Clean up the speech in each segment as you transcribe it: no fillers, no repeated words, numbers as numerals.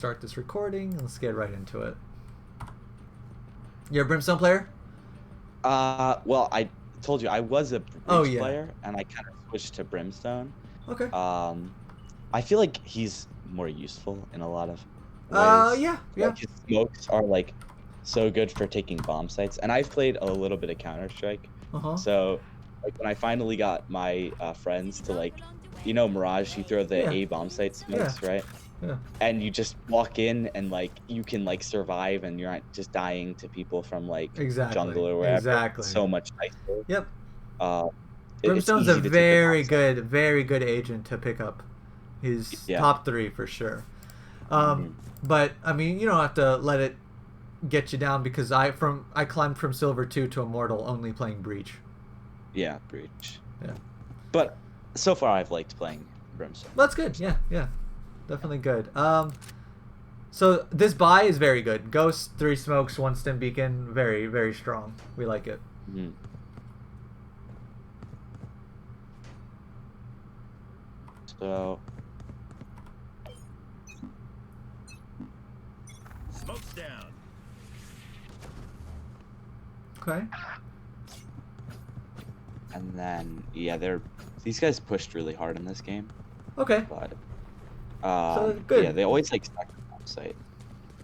Start this recording. Let's get right into it. You're a Brimstone player? Well, I told you I was a Breach yeah. player, and I kind of switched to Brimstone. Okay. I feel like he's more useful in a lot of ways. Yeah. Like his smokes are like so good for taking bomb sites, and I've played a little bit of Counter-Strike. So like when I finally got my friends to like, you know, Mirage, you throw the A bomb site smokes, right? Yeah. And you just walk in and like you can like survive and you're not just dying to people from like jungle or wherever. Exactly. It's so much nicer. Yep. Brimstone's a very good agent to pick up. He's top 3 for sure. But I mean, you don't have to let it get you down because I climbed from Silver 2 to Immortal only playing Breach. Yeah, Breach. Yeah. But so far I've liked playing Brimstone. That's good. Yeah. Definitely good. So this buy is very good. Ghost, 3 smokes, 1 stim beacon, very, very strong. We like it. So smoke's down. Okay. And then these guys pushed really hard in this game. Okay. But so good. Yeah, they always like stack the bomb site.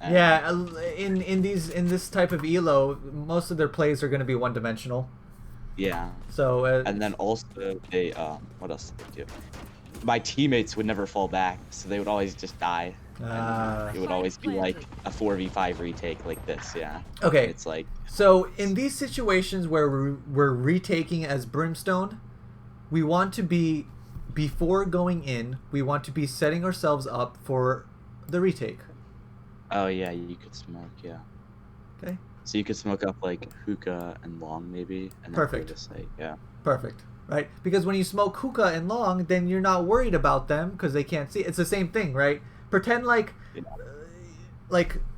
And yeah, in this type of elo, most of their plays are going to be one-dimensional. Yeah. So and then also they what else did they do? My teammates would never fall back, so they would always just die. It would always be like a 4v5 retake like this, yeah. Okay. It's like so in these situations where we're retaking as Brimstone, we want to be before going in, we want to be setting ourselves up for the retake. Oh yeah, you could smoke, yeah. Okay. So you could smoke up like hookah and long maybe, and then perfect. Just like, yeah. Perfect. Right? Because when you smoke hookah and long, then you're not worried about them because they can't see. It's the same thing, right? Pretend like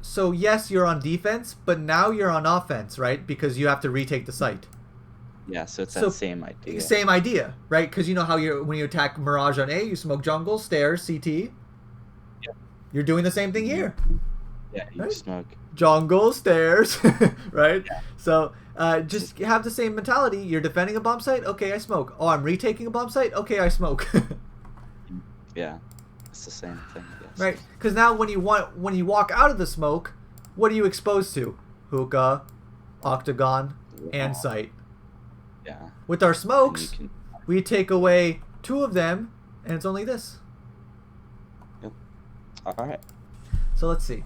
so yes, you're on defense, but now you're on offense, right? Because you have to retake the site. Yeah, so it's that same idea. Same idea, right? Because you know how when you attack Mirage on A, you smoke jungle, stairs, CT. Yeah. You're doing the same thing here. Yeah, you smoke jungle, stairs, right? Yeah. So just have the same mentality. You're defending a bomb site, okay, I smoke. Oh, I'm retaking a bomb site, okay, I smoke. Yeah, it's the same thing. Yes. Right? Because now when you walk out of the smoke, what are you exposed to? Hookah, octagon, and site. Yeah. With our smokes, we take away 2 of them, and it's only this. Yep. All right. So let's see.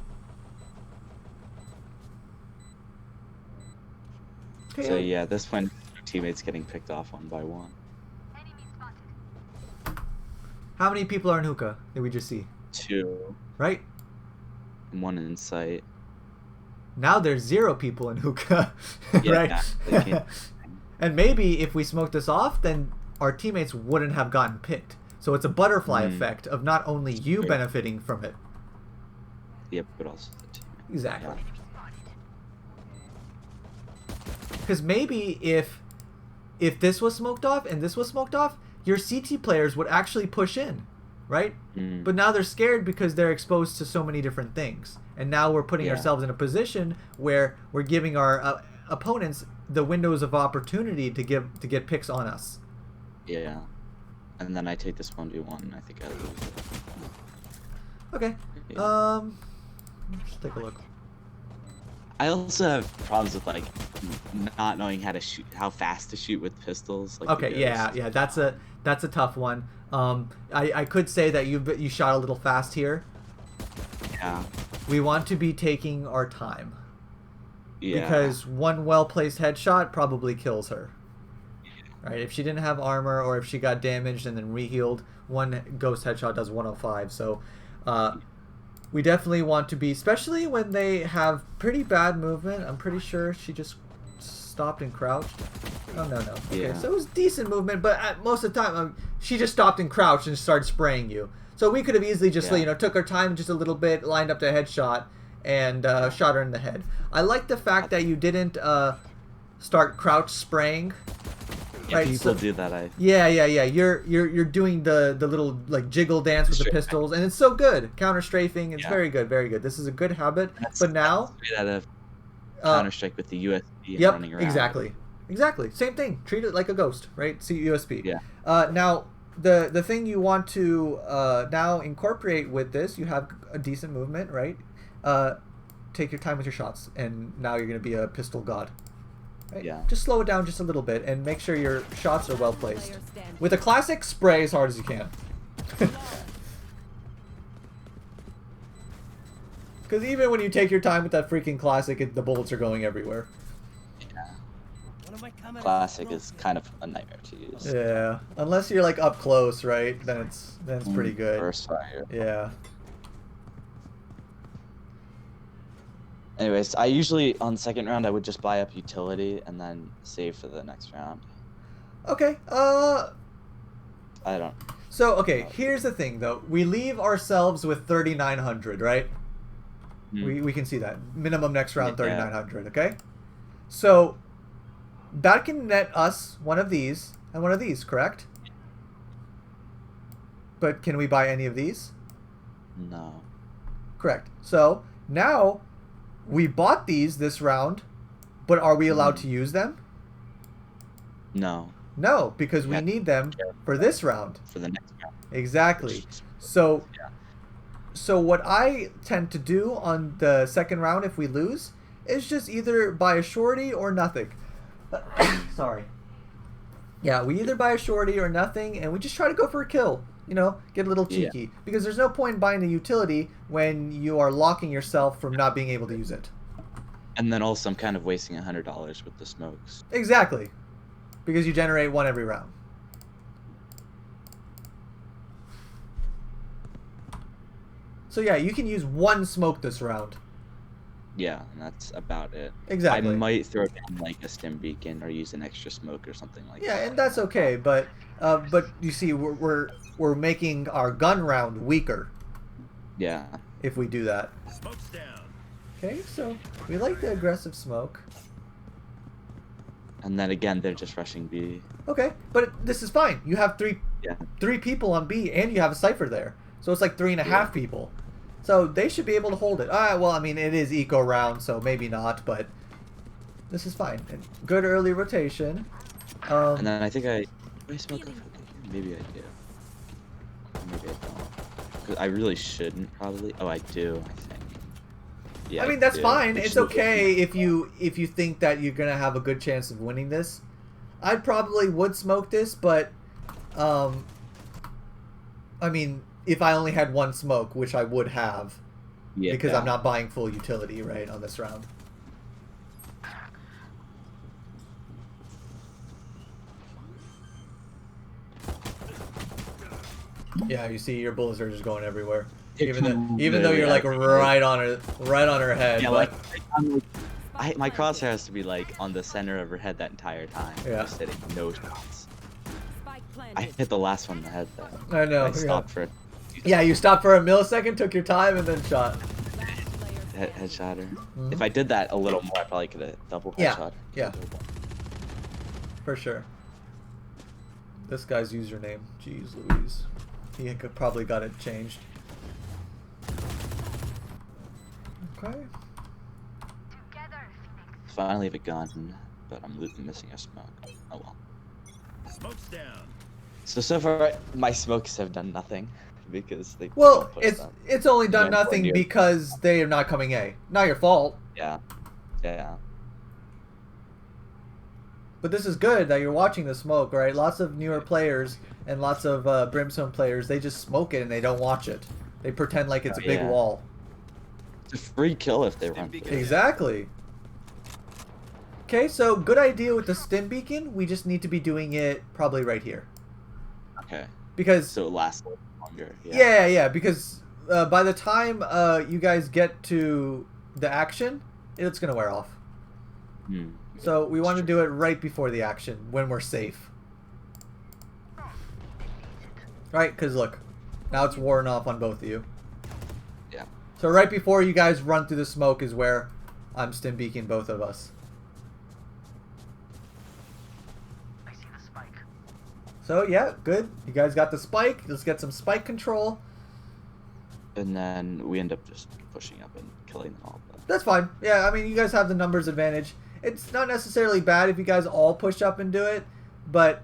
Okay. So yeah, this one, teammates getting picked off one by one. How many people are in hookah? Did we just see? 2. Right. And 1 in sight. Now there's 0 people in hookah. Yeah, right. And maybe if we smoked this off, then our teammates wouldn't have gotten picked. So it's a butterfly effect of not only you benefiting from it. Yep, but also the team. Exactly. Because maybe if this was smoked off and this was smoked off, your CT players would actually push in, right? But now they're scared because they're exposed to so many different things. And now we're putting ourselves in a position where we're giving our opponents the windows of opportunity to get picks on us. Yeah. And then I take this 1v1 and I think I lose it. Okay. Yeah. Let's take a look. I also have problems with like not knowing how fast to shoot with pistols. Like okay, yeah, that's a tough one. I could say that you shot a little fast here. Yeah. We want to be taking our time. Yeah. Because one well-placed headshot probably kills her. Right? If she didn't have armor or if she got damaged and then re-healed, one ghost headshot does 105. So we definitely want to be, especially when they have pretty bad movement. I'm pretty sure she just stopped and crouched. Oh, no. Okay, yeah. So it was decent movement, but most of the time, she just stopped and crouched and started spraying you. So we could have easily just, took our time just a little bit, lined up the headshot, and shot her in the head. I like the fact that you didn't start crouch spraying Yeah, right? people do that. Yeah. You're doing the little like jiggle dance with the pistols, and it's so good. Counter strafing, it's very good, very good. This is a good habit. But now, straight out of Counter-Strike with the USB and yep, running around. exactly. Same thing. Treat it like a ghost, right? See USB. Yeah. Now the thing you want to now incorporate with this, you have a decent movement, right? Take your time with your shots, and now you're gonna be a pistol god. Right? Yeah. Just slow it down just a little bit and make sure your shots are well placed. With a classic, spray as hard as you can. Because even when you take your time with that freaking classic, the bullets are going everywhere. Yeah. Classic is kind of a nightmare to use. Yeah, unless you're like up close, right? Then it's pretty good. Burst fire. Yeah. Anyways, I usually on second round I would just buy up utility and then save for the next round. Okay. I don't. So okay, here's the thing though. We leave ourselves with 3,900, right? We can see that minimum next round 3,900. Okay. So that can net us one of these and one of these, correct? But can we buy any of these? No. Correct. So now we bought these this round, but are we allowed to use them? No. No, because we need them for this round. For the next round. Exactly. So, so what I tend to do on the second round if we lose is just either buy a shorty or nothing. Sorry. Yeah, we either buy a shorty or nothing, and we just try to go for a kill. You know, get a little cheeky. Because there's no point in buying a utility when you are locking yourself from not being able to use it. And then also I'm kind of wasting $100 with the smokes. Exactly. Because you generate one every round. So yeah, you can use one smoke this round. Yeah, and that's about it. Exactly. I might throw down like a stim beacon or use an extra smoke or something like that. Yeah, and that's okay, but you see, we're making our gun round weaker. Yeah. If we do that. Smoke's down. Okay, so we like the aggressive smoke. And then again, they're just rushing B. Okay, but this is fine. You have three people on B, and you have a cipher there, so it's like 3.5 people. So they should be able to hold it. Well, I mean, it is eco round, so maybe not, but this is fine. And good early rotation. And then I think do I smoke off? Maybe I do. Maybe I don't. 'Cause I really shouldn't, probably. Oh, I do, I think. Yeah, I mean, that's fine. It's okay if you think that you're gonna have a good chance of winning this. I probably would smoke this, but I mean, if I only had one smoke, which I would have, because I'm not buying full utility right on this round. Yeah, you see, your bullets are just going everywhere. Even though you're like right on her head. Yeah, but... my crosshair has to be like on the center of her head that entire time. Yeah. Just hitting no shots. I hit the last one in the head though. I know. I stopped for. Yeah, you stopped for a millisecond, took your time, and then shot. Headshot her. If I did that a little more, I probably could have double headshot. Yeah. For sure. This guy's username. Jeez Louise. He could probably got it changed. Okay. Finally have a gun, but I'm missing a smoke. Oh well. Smoke's down. So far, my smokes have done nothing because they. Well, it's only done nothing because they are not coming A. Not your fault. Yeah. Yeah. But this is good that you're watching the smoke, right? Lots of newer players and lots of Brimstone players, they just smoke it and they don't watch it. They pretend like it's a big wall. It's a free kill if they run through. Exactly. Okay, so good idea with the stim beacon. We just need to be doing it probably right here. Okay. Because so it lasts a little longer. Yeah, because by the time you guys get to the action, it's gonna wear off. So we want to do it right before the action when we're safe. Right? Because look, now it's worn off on both of you. Yeah. So right before you guys run through the smoke is where I'm stim beaking both of us. I see the spike. So yeah, good. You guys got the spike. Let's get some spike control. And then we end up just pushing up and killing them all. That's fine. Yeah, I mean, you guys have the numbers advantage. It's not necessarily bad if you guys all push up and do it, but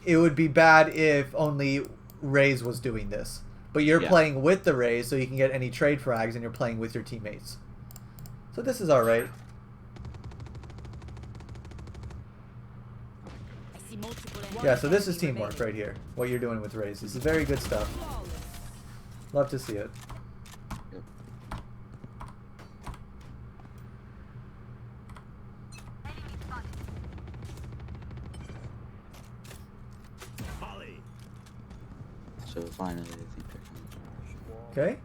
it would be bad if only Raze was doing this. But you're playing with the Raze, so you can get any trade frags, and you're playing with your teammates. So this is alright. Yeah, so this is teamwork right here. What you're doing with Raze. This is very good stuff. Love to see it. Yep. Molly. So finally, I think they're coming. Okay.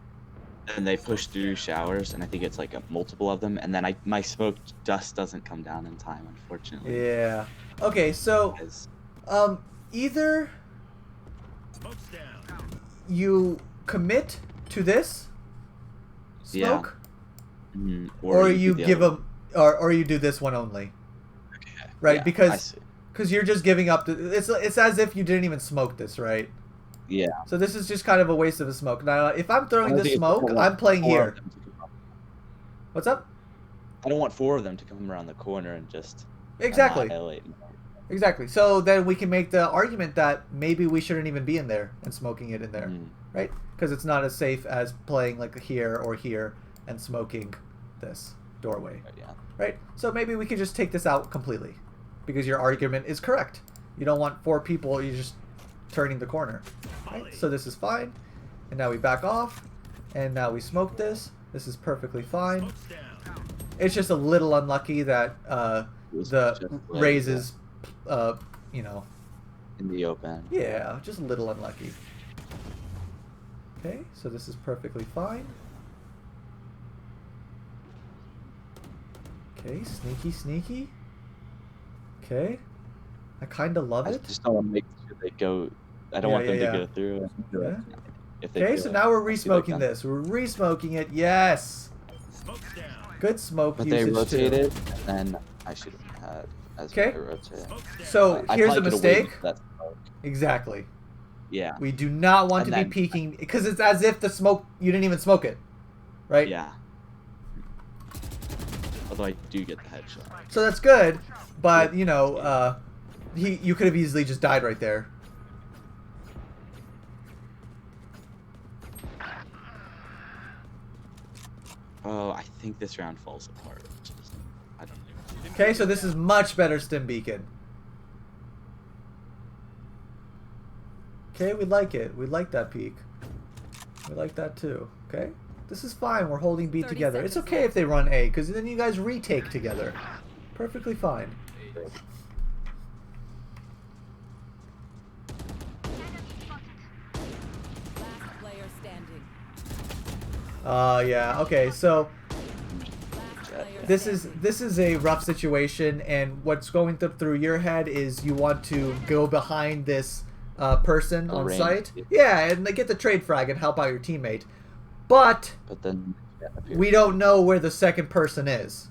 And they push through showers, and I think it's like multiple of them, and then my smoke dust doesn't come down in time, unfortunately. Yeah. Okay, so either Smoke's down. you commit to this smoke, Or you give them, or you do this one only. Okay. Right, Yeah, because you're just giving up. It's as if you didn't even smoke this, right? Yeah. So this is just kind of a waste of a smoke. Now, if I'm throwing I don't this think smoke, it's I'm playing four here. of them to come up. What's up? I don't want 4 of them to come around the corner and just Exactly. annihilate me. Exactly. So then we can make the argument that maybe we shouldn't even be in there and smoking it in there, right? Because it's not as safe as playing like here or here and smoking this doorway, Yeah. right? So maybe we could just take this out completely, because your argument is correct. You don't want 4 people. You're just turning the corner, right? So this is fine, and now we back off, and now we smoke this. This is perfectly fine. Smoke's down. It's just a little unlucky that the raises, you know, In the open. yeah, just a little unlucky. Okay, so this is perfectly fine. Okay, sneaky, sneaky. Okay, I kind of love I it. just don't want to make sure they go. I don't want them to go through. And Yeah. If they Okay, do so it, now we're I see they resmoking come. this. We're resmoking it. Yes, Smoke's down. good smoke But they usage rotated, too. and then I should have had as Okay. I rotated. Smoke's down. So I here's a probably could've waited mistake. for that smoke. Exactly. Yeah. We do not want And to be then- peeking, because it's as if the smoke, you didn't even smoke it, right? Yeah. Although I do get the headshot. So that's good, but you know, you could have easily just died right there. Oh, I think this round falls apart. Just, I don't know. Okay, so this is much better stim beacon. Okay, we like it. We like that peak. We like that too. Okay, this is fine. We're holding B 30 together. It's seconds okay if they run A, because then you guys retake together. Perfectly fine. Last player standing. Yeah. Okay, so Last player this is a rough situation, and what's going through your head is you want to go behind this person on range, site. yeah. Yeah, and get the trade frag and help out your teammate. But But then we don't know where the second person is.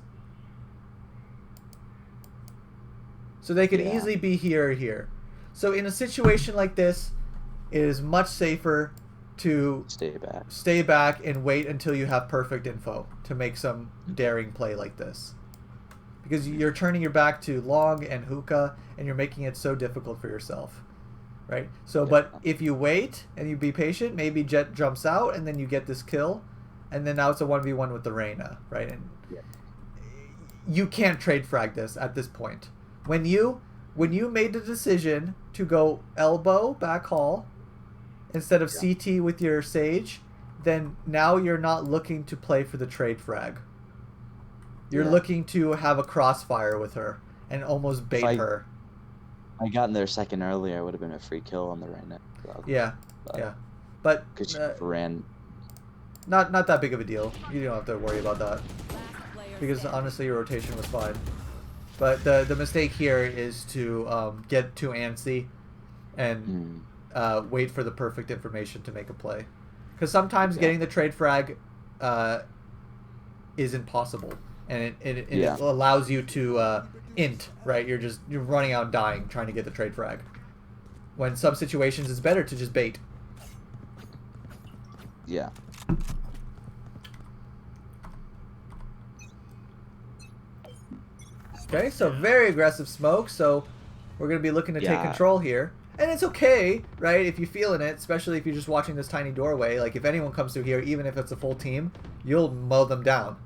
So they could Yeah. easily be here or here. So in a situation like this, it is much safer to stay back. and wait until you have perfect info to make some daring play like this. Because you're turning your back to Long and Hookah, and you're making it so difficult for yourself. Right? So, Yeah. but if you wait and you be patient, maybe Jet jumps out, and then you get this kill, and then now it's a 1v1 with the Reyna, right? And Yeah. you can't trade frag this at this point. When you made the decision to go elbow back hall instead of Yeah. CT with your Sage, then now you're not looking to play for the trade frag. You're Yeah. looking to have a crossfire with her and almost bait I- her. I got in there a second earlier. It would have been a free kill on the right. Yeah, yeah. But Because she ran. not that big of a deal. You don't have to worry about that. Last player Because standing. honestly, your rotation was fine. But the mistake here is to get too antsy and wait for the perfect information to make a play. Because sometimes Yeah. getting the trade frag is impossible, and it allows you to int, right? You're running out and dying trying to get the trade frag. When some situations it's better to just bait. Yeah. Okay, so very aggressive smoke, so we're going to be looking to take control here. And it's okay, right, if you're feeling it, especially if you're just watching this tiny doorway. Like, if anyone comes through here, even if it's a full team, you'll mow them down.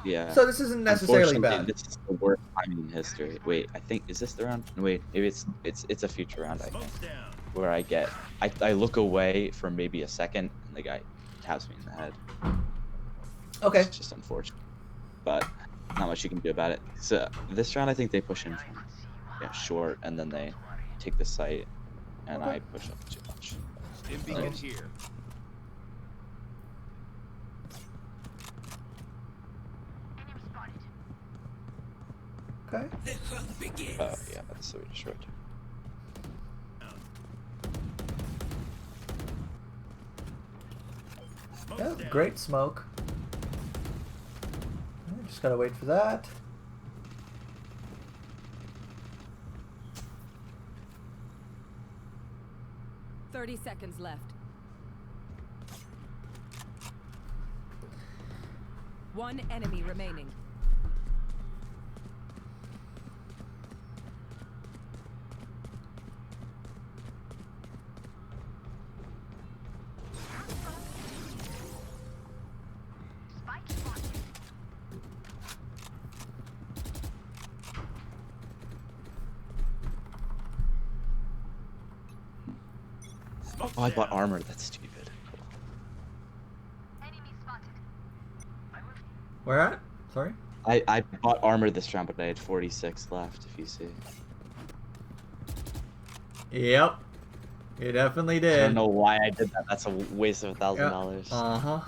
Yeah. So this isn't necessarily bad. This is the worst timing in history. Wait, I think, is this the round? No, wait, maybe it's a future round, I think. Where I look away for maybe a second, and the guy taps me in the head. Okay. It's just unfortunate. But not much you can do about it. So this round, I think they push in from short, and then they take the site, and I push up too much. Beacon here. Okay. Oh, yeah, that's so destroyed. Yeah, great smoke. Just gotta wait for that. Thirty seconds left. One enemy remaining. Oh, I bought armor. That's stupid. Where at? Sorry? I bought armor this round, but I had 46 left, if you see. Yep. You definitely did. I don't know why I did that. That's a waste of $1,000. Uh-huh.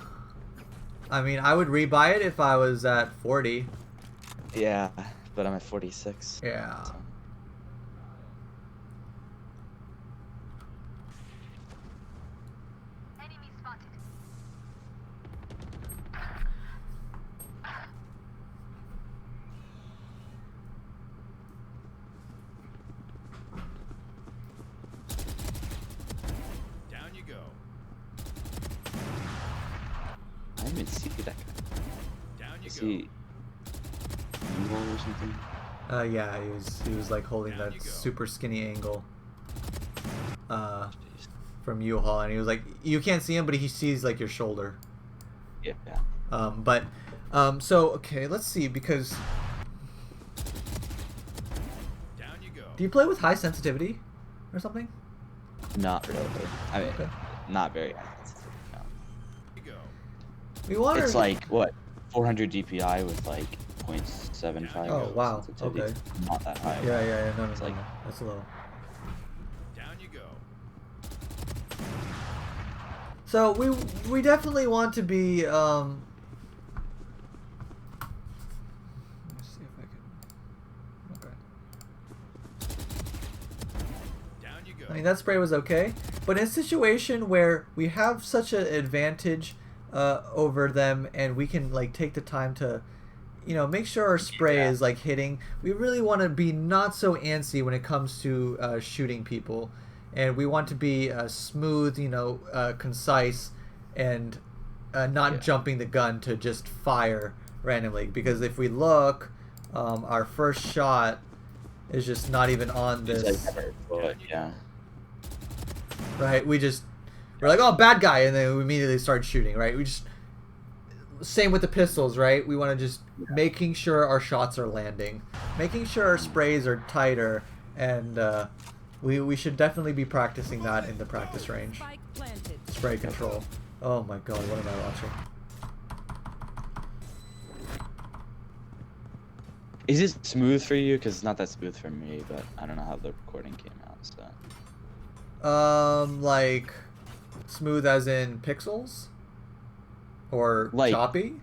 I mean, I would rebuy it if I was at 40. Yeah, but I'm at 46. Yeah. So. Down you go. I didn't even see that guy. Down you Is go. he evil or something? Yeah, he was like holding Down that you go. super skinny angle. Jeez. From U-Haul, and he was like, you can't see him, but he sees like your shoulder. Yeah. So okay, let's see, because Down you go. do you play with high sensitivity or something? Not really. I mean, Okay. not very high sensitivity, no. You go. We want It's like, what, 400 DPI with like 0.75 Oh, wow. sensitivity. Okay. It's not that high. Yeah. No, It's like- that's low. Down you go. So we definitely want to be let's see if I can. Okay. Down you go. I mean, that spray was okay, but in a situation where we have such an advantage over them, and we can like take the time to, make sure our spray is like hitting. We really want to be not so antsy when it comes to shooting people, and we want to be smooth, concise, and not jumping the gun to just fire randomly. Because if we look, our first shot is just not even on this. It's like, yeah. Right, we're like, oh, bad guy, and then we immediately start shooting, right? Same with the pistols, right? We want to just making sure our shots are landing, making sure our sprays are tighter, and we should definitely be practicing that in the practice range. Spike planted. Spray control. Oh my god, what am I watching? Is it smooth for you? Because it's not that smooth for me, but I don't know how the recording came out, so. Like smooth as in pixels, or Like- choppy?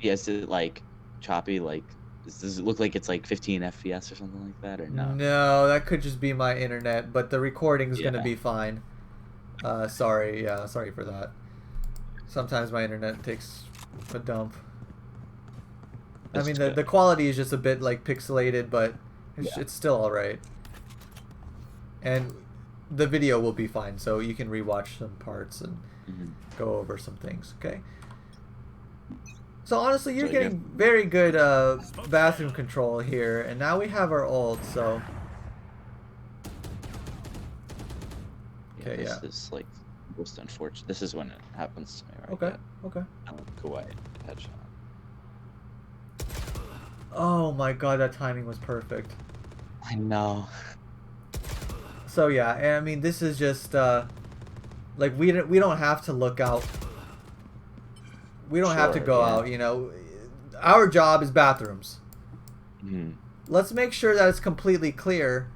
Yeah, is it like choppy? Like, does it look like it's like 15 FPS or something like that, or no? No, that could just be my internet, but the recording's gonna Yeah. be fine. Sorry for that. Sometimes my internet takes a dump. I That's mean, good. the quality is just a bit like pixelated, but Yeah. it's still all right. And the video will be fine, so you can rewatch some parts and Mm-hmm. go over some things. Okay. So honestly, you're So, getting very good bathroom control here, and now we have our ult. So okay, This is like most unfortunate. This is when it happens to me, right? okay, okay. Kawaii headshot. Oh my god, that timing was perfect. I know. So yeah, and I mean this is just like we don't have to look out. We don't have to Sure, go yeah. out. You know, our job is bathrooms. Mm-hmm. Let's make sure that it's completely clear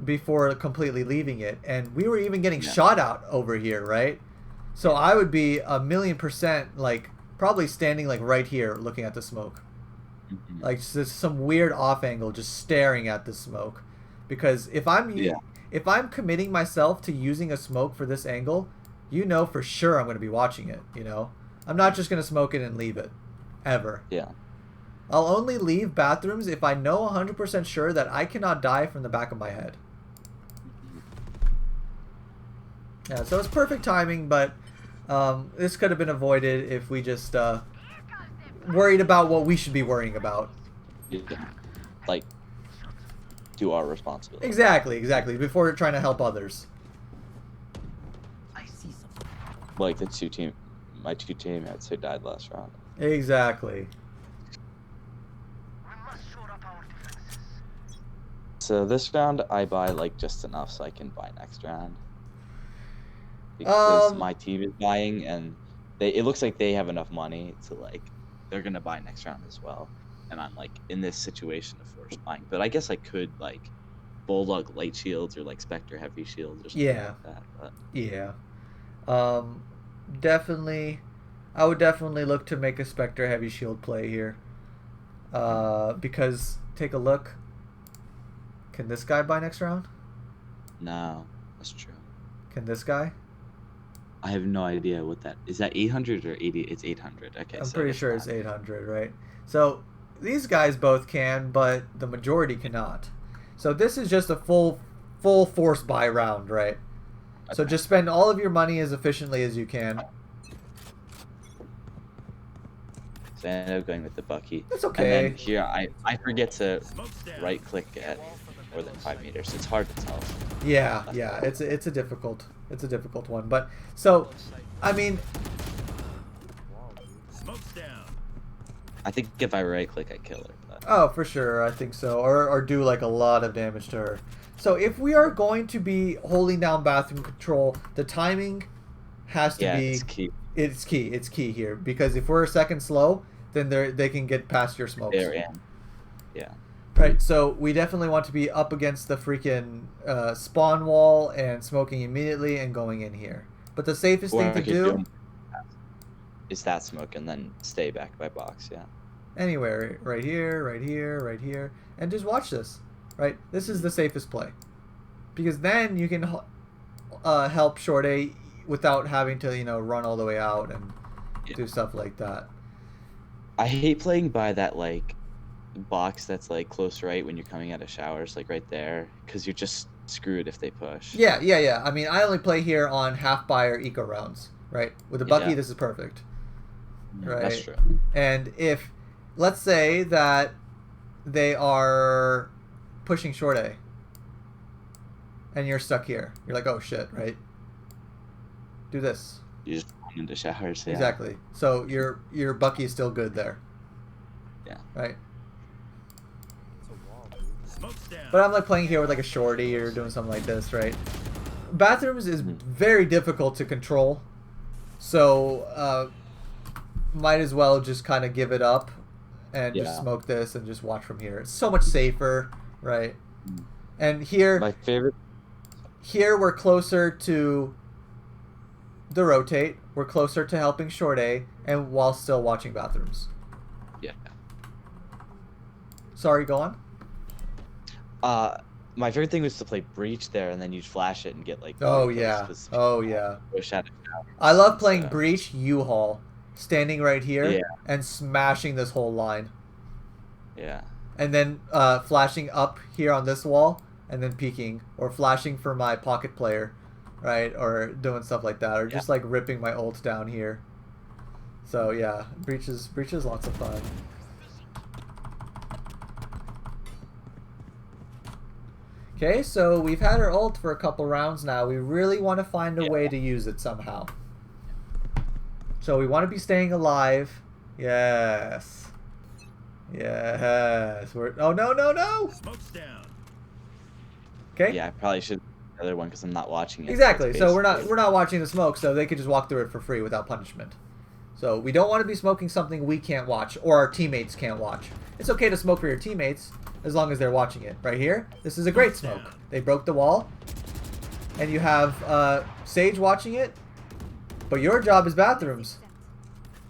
before completely leaving it. And we were even getting shot out over here, right? So I would be 1,000,000% like probably standing like right here looking at the smoke. Mm-hmm. Like just some weird off angle just staring at the smoke. Because if I'm committing myself to using a smoke for this angle, you know for sure I'm going to be watching it, you know? I'm not just going to smoke it and leave it. Ever. Yeah. I'll only leave bathrooms if I know 100% sure that I cannot die from the back of my head. Yeah, so it's perfect timing, but this could have been avoided if we just worried about what we should be worrying about. Yeah. Like, do our responsibility. Exactly, before trying to help others. Like my two teammates who died last round. Exactly. So this round I buy like just enough so I can buy next round. Because my team is buying and it looks like they have enough money to like they're gonna buy next round as well. And I'm like in this situation of forced buying. But I guess I could like Bulldog light shields or like Spectre heavy shields or something like that. But Yeah. Definitely I would definitely look to make a Spectre heavy shield play here. Because take a look. Can this guy buy next round? no, that's true. Can this guy? I have no idea what that is. That 800 or 80? It's 800. Okay, I'm so pretty sure it's 800, right? So these guys both can, but the majority cannot. So this is just a full force buy round, right? So just spend all of your money as efficiently as you can. So I ended up going with the Bucky. That's okay. And then here I forget to right click at more than 5 meters. It's hard to tell. Yeah, it's a difficult one. But so, I mean, Smoke's down. I think if I right click, I kill her. But oh, for sure, I think so, or do like a lot of damage to her. So if we are going to be holding down bathroom control, the timing has to be. It's key. It's key here because if we're a second slow, then they can get past your smokes. They're in. Yeah. Right, so we definitely want to be up against the freaking spawn wall and smoking immediately and going in here. But the safest thing to do is that smoke and then stay back by box, yeah. Anywhere, right here, right here, right here, and just watch this. Right, this is the safest play because then you can help Short A without having to run all the way out and do stuff like that. I hate playing by that like box that's like close right when you're coming out of showers, like right there, because you're just screwed if they push. Yeah. I mean, I only play here on half buy or eco rounds, right? With the Bucky, this is perfect. Right. That's true. And if, let's say that they are pushing Short A, and you're stuck here, you're like, oh shit, right? Do this. You just run into showers. Yeah. Exactly. So your Bucky is still good there. Yeah. Right. Smoke's down. But I'm like playing here with like a shorty or doing something like this, right? Bathrooms is very difficult to control, so might as well just kind of give it up and just smoke this and just watch from here. It's so much safer, right? And here, My favorite. here we're closer to the rotate. We're closer to helping Short A, and while still watching bathrooms. Yeah. Sorry, go on. My favorite thing was to play Breach there, and then you'd flash it and get like. Oh yeah. Oh yeah. Push out of I love playing Breach U-Haul, standing right here Yeah. and smashing this whole line, Yeah. and then flashing up here on this wall and then peeking, or flashing for my pocket player, right? Or doing stuff like that, or just like ripping my ult down here. So yeah, breach is lots of fun. Okay, so we've had our ult for a couple rounds now. We really want to find a way to use it somehow. So we want to be staying alive. Yes. Yes. Oh no. Smoke's down. Okay. Yeah, I probably should the other one because I'm not watching it. Exactly. So we're not watching the smoke, so they could just walk through it for free without punishment. So we don't want to be smoking something we can't watch or our teammates can't watch. It's okay to smoke for your teammates as long as they're watching it. Right here, this is a great smoke. They broke the wall, and you have Sage watching it, but your job is bathrooms.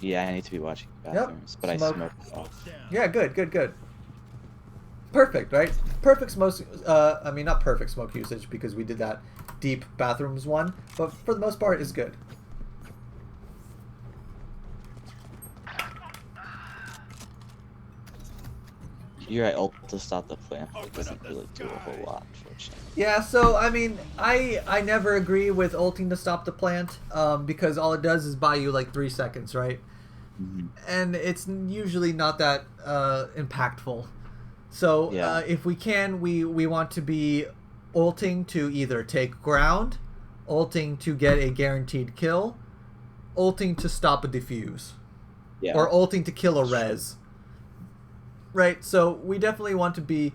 Yeah, I need to be watching bathrooms, but Smoke. I smoked off. Yeah, good. Perfect, right? Perfect smoke. I mean, not perfect smoke usage because we did that deep bathrooms one, but for the most part, it's good. You're right, ult to stop the plant, but it doesn't really do a whole lot, unfortunately. Yeah, so I mean, I never agree with ulting to stop the plant, because all it does is buy you like 3 seconds, right? And it's usually not that impactful. So if we can, we want to be ulting to either take ground, ulting to get a guaranteed kill, ulting to stop a defuse, or ulting to kill a res. Right, so we definitely want to be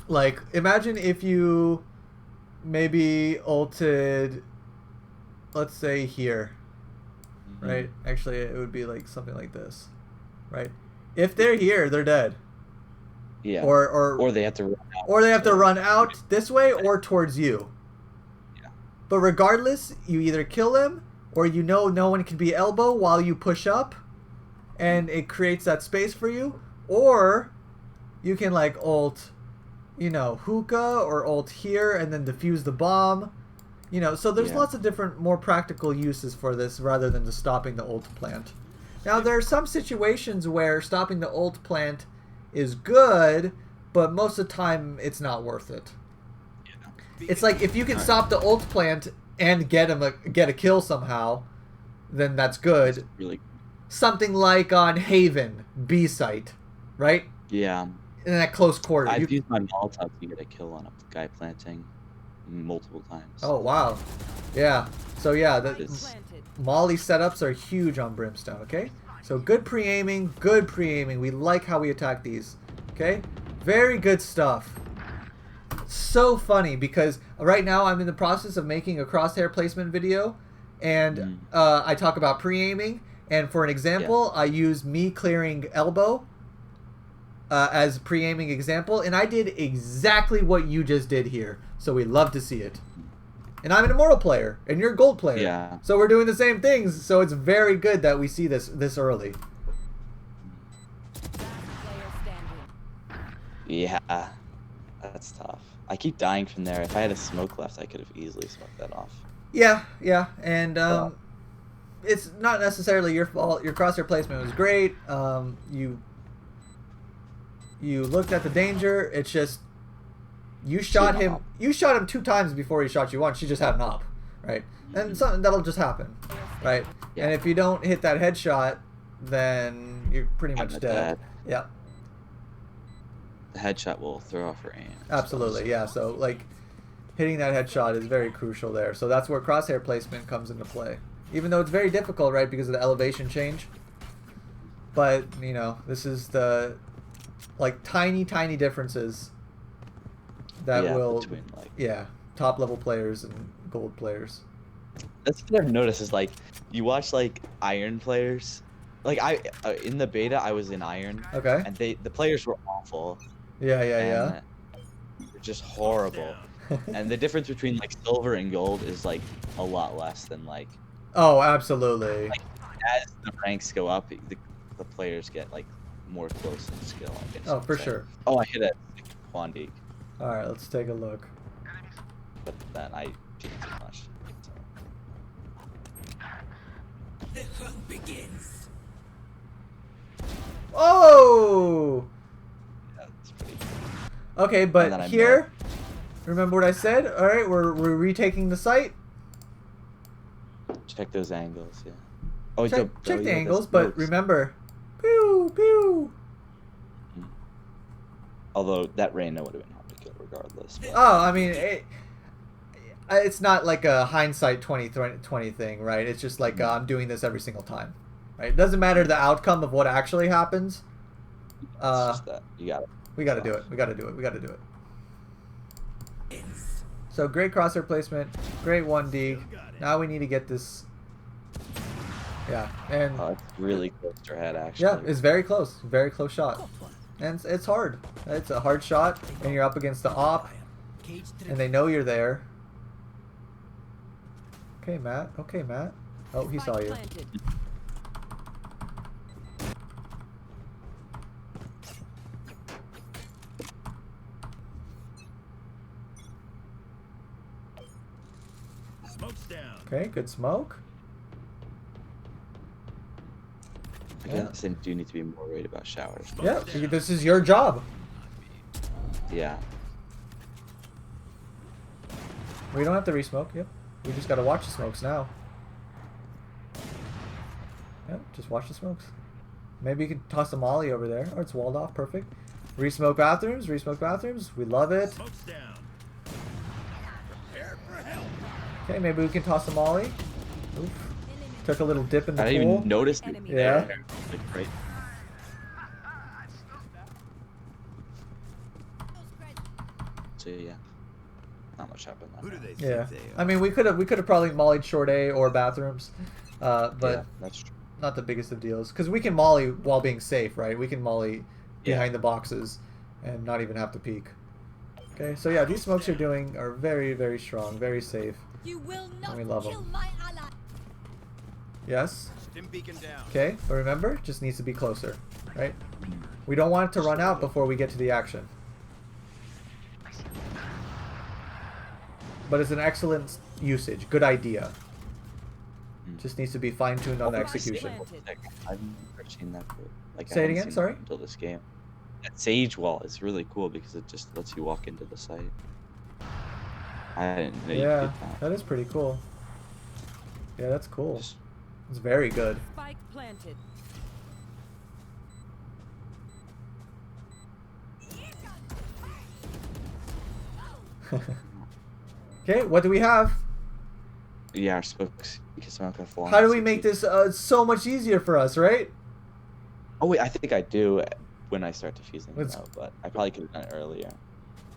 like, imagine if you maybe ulted, let's say here, right? Actually, it would be like something like this, right? If they're here, they're dead. Yeah. Or they have to run out. Or they have to run out this way or towards you. Yeah. But regardless, you either kill him or you know no one can be elbow while you push up, and it creates that space for you, or you can like ult, you know, hookah or ult here and then defuse the bomb, you know. So there's lots of different more practical uses for this rather than just stopping the ult plant. Now there are some situations where stopping the ult plant is good, but most of the time it's not worth it. It's like if you can stop the ult plant and get a kill somehow, then that's good. That's really something like on Haven B site, right? Yeah. In that close quarter. I've used my Molotov to get a kill on a guy planting multiple times. Oh wow. Yeah. So yeah, the Molly setups are huge on Brimstone, okay? So good pre-aiming, good pre-aiming. We like how we attack these. Okay? Very good stuff. So funny because right now I'm in the process of making a crosshair placement video, and I talk about pre-aiming. And for an example, I use me clearing elbow as pre-aiming example, and I did exactly what you just did here. So we love to see it. And I'm an immortal player, and you're a gold player. Yeah. So we're doing the same things. So it's very good that we see this early. Yeah, that's tough. I keep dying from there. If I had a smoke left, I could have easily smoked that off. Yeah, and it's not necessarily your fault. Your crosshair placement was great. You looked at the danger. It's just you shot him. You shot him 2 times before he shot you once. You just had an op, right? And something that'll just happen, right? Yeah. And if you don't hit that headshot, then you're pretty much dead. Yeah. The headshot will throw off your aim. Absolutely, yeah. So like, hitting that headshot is very crucial there. So that's where crosshair placement comes into play. Even though it's very difficult, right, because of the elevation change. But, you know, this is the, like, tiny differences that will, between, like, top level players and gold players. That's what I've noticed is, like, you watch, like, iron players. Like, in the beta, I was in iron. Okay. And the players were awful. Yeah. They're just horrible. And the difference between, like, silver and gold is, like, a lot less than, like, oh, absolutely. like, as the ranks go up, the players get like more close in skill, I guess. Oh, for sure. Oh, I hit a Quandig. All right, let's take a look. But then I didn't do much. The hunt begins. Oh! Yeah, that's pretty. Okay, And then but I here, remember what I said? All right, we're retaking the site. Check those angles, yeah. Oh, Check yeah, the the angles, but smokes. remember, pew pew. Although that Reyna would have been hard to kill regardless. But... Oh, I mean, it's not like a hindsight 2020 thing, right? It's just like I'm doing this every single time, right? It doesn't matter the outcome of what actually happens. It's just that you got it. We got to do it. We got to do it. We got to do it. So great crosshair placement, great 1D. Now we need to get this. Yeah, and Oh, it's really close to her head, actually. yeah, it's very close shot, and it's hard. It's a hard shot, and you're up against the op, and they know you're there. Okay, Matt. Okay, Matt. Oh, he saw you. Planted. Smoke's down. Okay, good smoke. I guess I do need to be more worried about showers. Yeah, this is your job. Yeah. We don't have to resmoke. Yep. We just gotta watch the smokes now. Yep, just watch the smokes. Maybe you can toss a molly over there. Oh, it's walled off. Perfect. Resmoke bathrooms. Resmoke bathrooms. We love it. Smoke's down. Prepare for help. Okay, maybe we can toss a molly. Oof. Took a little dip in the I didn't pool. even notice it Enemy. Yeah. there. Like, right. So yeah, not much happened. Who do they Yeah. think they I are? mean, we could have probably mollied short A or bathrooms, but yeah, that's true. not the biggest of deals. Because we can molly while being safe, right? We can molly behind the boxes and not even have to peek. Okay, so yeah, these smokes are very, very strong, very safe. You will not we love 'em. kill my ally. Yes. Stim beacon down. Okay, but remember, just needs to be closer, right? We don't want it to run out before we get to the action. But it's an excellent usage, good idea. Just needs to be fine-tuned on the execution. I've never seen that. Like, Say it I haven't again, seen sorry? that until this game. That sage wall is really cool because it just lets you walk into the site. I didn't know you Yeah, could do that. that is pretty cool. Yeah, that's cool. Just- It's very good. Spike planted. Okay, what do we have? Yeah, our smokes. Because I'm not gonna fall. How do we make this so much easier for us, right? Oh wait, I think I do when I start diffusing Let's- it out, but I probably could have done it earlier.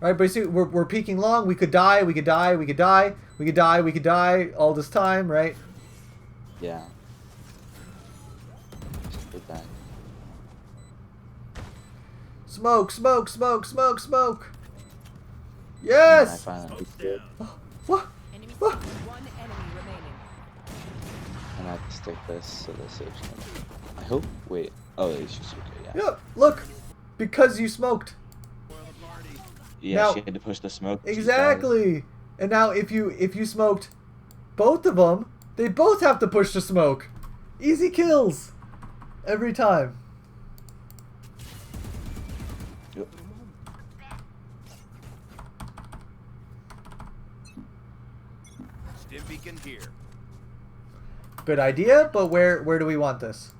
Right, but you see, we're peeking long. We could die. We could die. We could die. We could die. We could die all this time, right? Yeah. Just did that. Smoke, smoke, smoke, smoke, smoke. And I Yes. finally Smoke's did, down. What? Enemy What? One enemy remaining. and I have to stick this so the sage can. I hope. Wait. Oh, it's just okay. Yeah. Yep. Look, because you smoked. Spoil the party. Yeah, Now- she had to push the smoke. She died. Exactly. And now if you smoked both of them, they both have to push the smoke. Easy kills. Every time. Yep. Stim beacon here. Good idea, but where do we want this?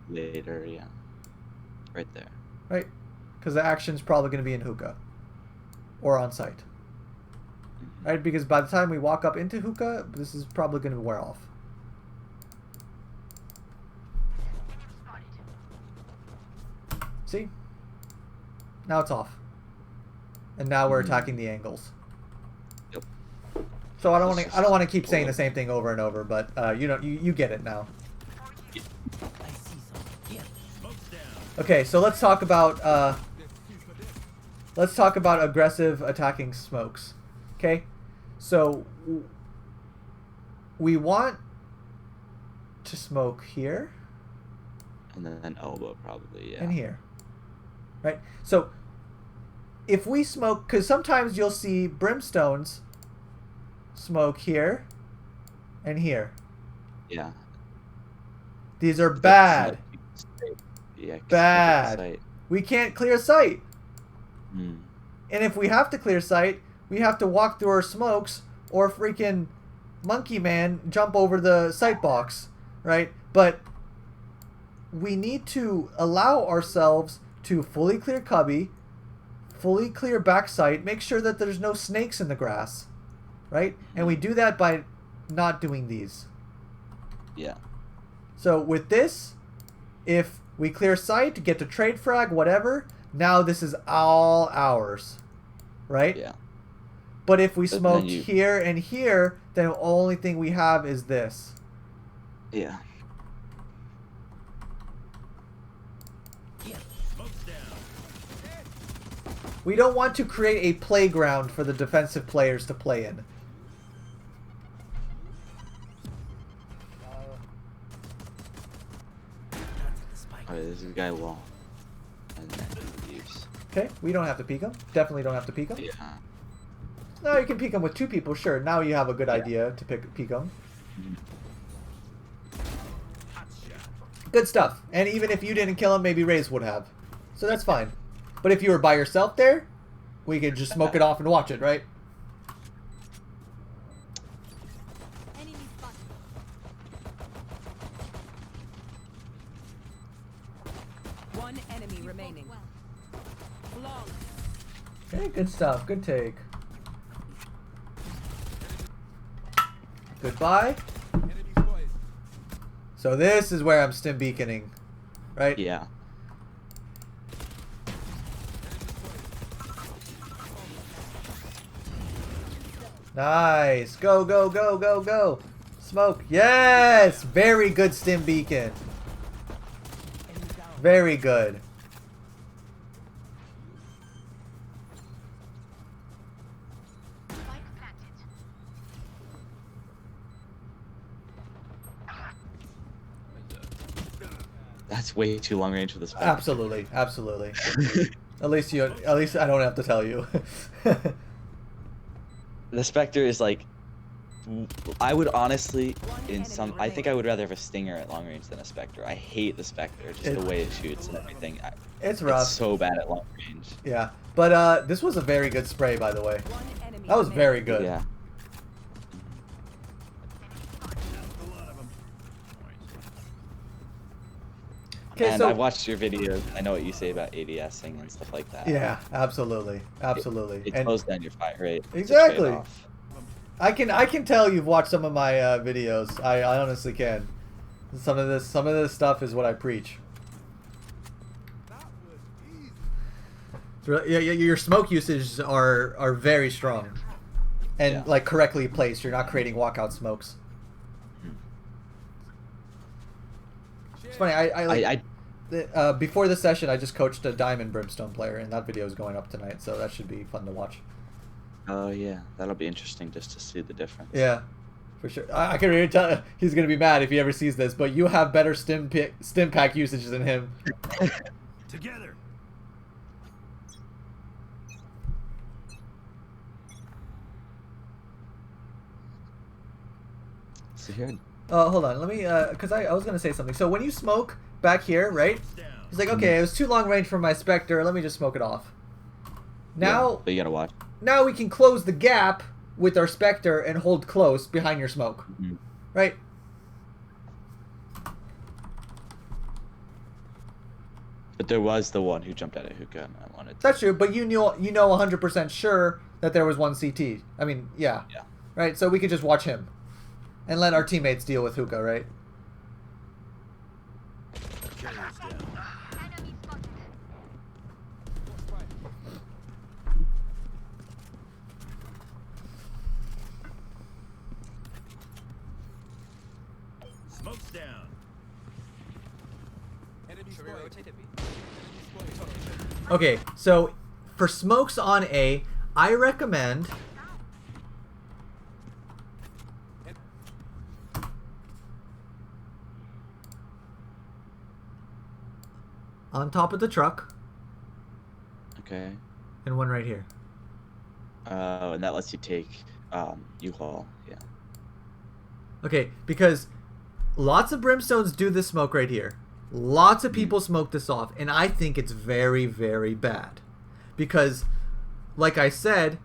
Later, yeah. Right there. Right? Because the action's probably going to be in hookah. Or on site. Right? Because by the time we walk up into hookah, this is probably going to wear off. See? Now it's off. And now we're attacking the angles. Yep. So I don't want to keep saying the same thing over and over, but you get it now. Smoke's down. Okay, so let's talk about aggressive attacking smokes. Okay, so we want to smoke here And then elbow probably, yeah. and here, right? So if we smoke, because sometimes you'll see brimstones smoke here and here. Yeah. These are But that's bad. not- Yeah. 'cause Bad. site. We can't clear sight. Hmm. And if we have to clear sight, we have to walk through our smokes or freaking monkey man jump over the sight box, right? But we need to allow ourselves to fully clear cubby, fully clear back sight, make sure that there's no snakes in the grass, right? And we do that by not doing these. Yeah. So with this, if we clear sight, get to trade frag, whatever, now this is all ours, right? Yeah. But if we But smoked then you- here and here, then the only thing we have is this. Yeah. Smoke's down. We don't want to create a playground for the defensive players to play in. Oh, this is a guy long. And then he leaves. Okay, we don't have to peek him. Definitely don't have to peek him. Yeah. No, you can peek him with two people, sure. Now you have a good idea to peek him. Good stuff. And even if you didn't kill him, maybe Raze would have. So that's fine. But if you were by yourself there, we could just smoke it off and watch it, right? Enemy spotted. One enemy remaining. Long. Okay, good stuff. Good take. Goodbye. Enemy spotted. So this is where I'm stim beaconing, right? Yeah. Nice. Go, go, go, go, go. Smoke. Yes! Very good stim beacon. Very good. That's way too long range for this. Spectre. Absolutely. Absolutely. At least I don't have to tell you. The Spectre is like, I would honestly, enemy I think I would rather have a Stinger at long range than a Spectre. I hate the Spectre, just the way it shoots and everything. It's rough. It's so bad at long range. Yeah. But this was a very good spray, by the way. One enemy That was remaining. very good. Yeah. A lot of them. Okay, And so I watched your videos. I know what you say about ADSing and stuff like that. yeah, absolutely. Absolutely. It And slows down your fire rate. It's a Exactly. trade-off. I can tell you've watched some of my videos. I honestly can. Some of this stuff is what I preach. That was easy. Yeah, your smoke usages are very strong, and Yeah. like correctly placed. You're not creating walkout smokes. It's funny. Before the session, I just coached a Diamond Brimstone player, and that video is going up tonight, so that should be fun to watch. Oh yeah, that'll be interesting just to see the difference. Yeah, for sure. I can already tell he's gonna be mad if he ever sees this, but you have better stim pack usage than him. Together. So here, Hold on, let me, because I was gonna say something. So when you smoke back here, right? Down. He's like, okay, it was too long range for my Spectre. Let me just smoke it off. Now, yeah, but you gotta watch. now we can close the gap with our Spectre and hold close behind your smoke, Mhm. right? But there was the one who jumped out of hookah, and I wanted to. That's true, but you know 100% sure that there was one CT. I mean, yeah. Yeah. Right, so we could just watch him and let our teammates deal with hookah, right? Carrier's down. Smoke's down. Enemy spotted. Okay, so for smokes on A, I recommend on top of the truck Okay. and one right here. And that lets you take U-Haul. Yeah. Okay, because lots of Brimstones do this smoke right here. Lots of people smoke this off, and I think it's very, very bad. Because like I said,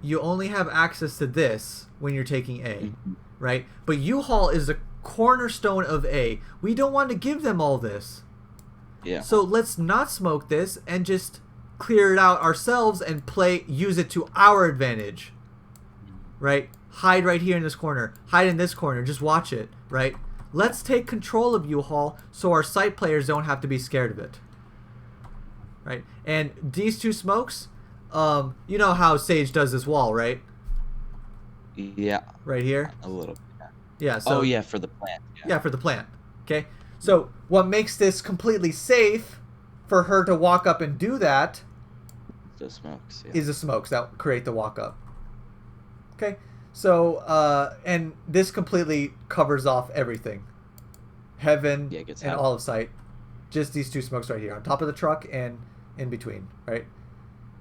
you only have access to this when you're taking A, right? But U-Haul is the cornerstone of A. We don't want to give them all this. Yeah. So let's not smoke this and just clear it out ourselves and use it to our advantage, right? Hide right here in this corner. Hide in this corner. Just watch it, right? Let's take control of U-Haul so our site players don't have to be scared of it, right? And these two smokes, you know how Sage does this wall, right? Yeah. Right here? A little bit. Yeah. So, oh, yeah, for the plant. Yeah, for the plant. Okay? So what makes this completely safe for her to walk up and do that The smokes, yeah. is the smokes that create the walk up. Okay? So, and this completely covers off everything. Heaven Yeah, it gets and out. all of sight. Just these two smokes right here on top of the truck and in between, right?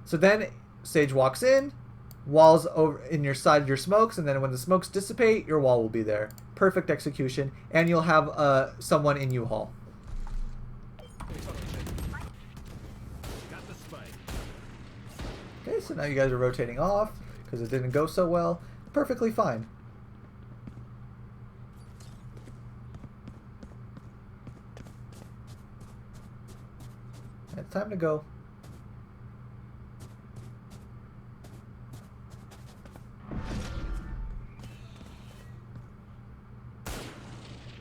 So then Sage walks in, walls over in your side of your smokes, and then when the smokes dissipate, your wall will be there. Perfect execution, and you'll have someone in U-Haul. Got the spike. Okay, so now you guys are rotating off because it didn't go so well. Perfectly fine. It's time to go.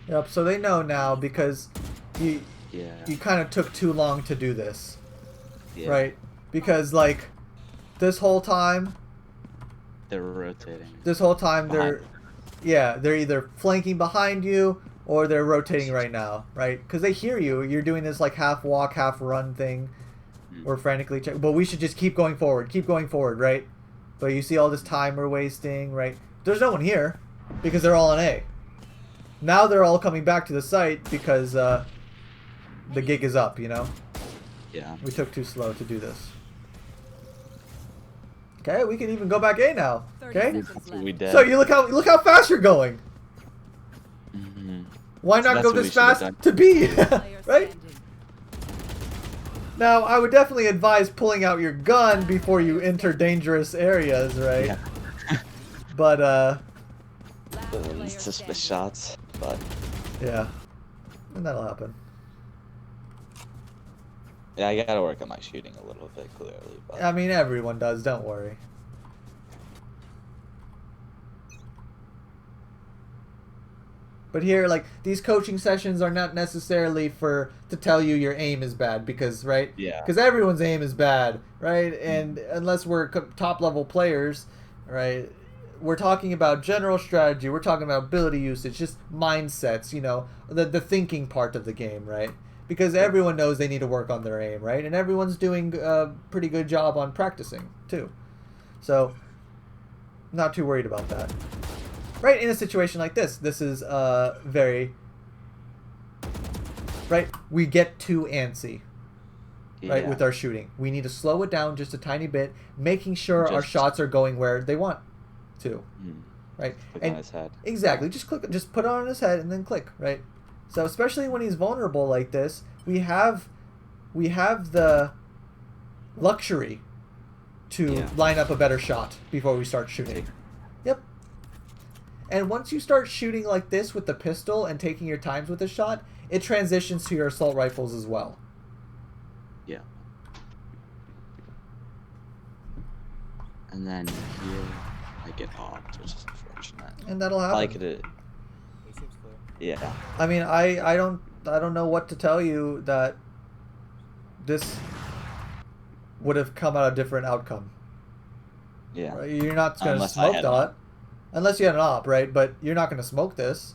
Yep, so they know now because you kind of took too long to do this. Yeah. Right? Because like this whole time They're rotating. they're either flanking behind you or they're rotating right now, right? Because they hear you. You're doing this like half walk, half run thing. We're frantically checking. But we should just keep going forward, right? But you see all this time we're wasting, right? There's no one here because they're all on A. Now they're all coming back to the site because the gig is up, you know? Yeah. We took too slow to do this. Okay, we can even go back A now. 30 Okay? seconds left. We did. So you look how fast you're going. Mm-hmm. Why So not that's go what we this should have fast done. to B? Player Right? standing. Now, I would definitely advise pulling out your gun before you enter dangerous areas, right? Yeah. But, Last player Suspicious standing. shots, but yeah. And that'll happen. yeah, I gotta work on my shooting a little bit, clearly. But I mean, everyone does, don't worry. But here, like, these coaching sessions are not necessarily to tell you your aim is bad, because, right? Yeah. Because everyone's aim is bad, right? And unless we're top-level players, right, we're talking about general strategy, we're talking about ability usage, just mindsets, you know, the thinking part of the game, right? Because everyone knows they need to work on their aim, right? And everyone's doing a pretty good job on practicing, too. So, not too worried about that. Right, in a situation like this is very... Right, we get too antsy, right, yeah. with our shooting. We need to slow it down just a tiny bit, making sure our Just- shots are going where they want to, Mm. right? Click And on his head. exactly, just put it on his head and then click, right? So especially when he's vulnerable like this, we have the luxury to Yeah. line up a better shot before we start shooting. Yep. And once you start shooting like this with the pistol and taking your times with the shot, it transitions to your assault rifles as well. Yeah. And then here I get popped, which is unfortunate. And that'll I happen. like it. Yeah. I mean, I don't know what to tell you that this would have come out a different outcome. Yeah. Right? You're not going to Unless I smoke had that. Unless you had an op, right? But you're not going to smoke this.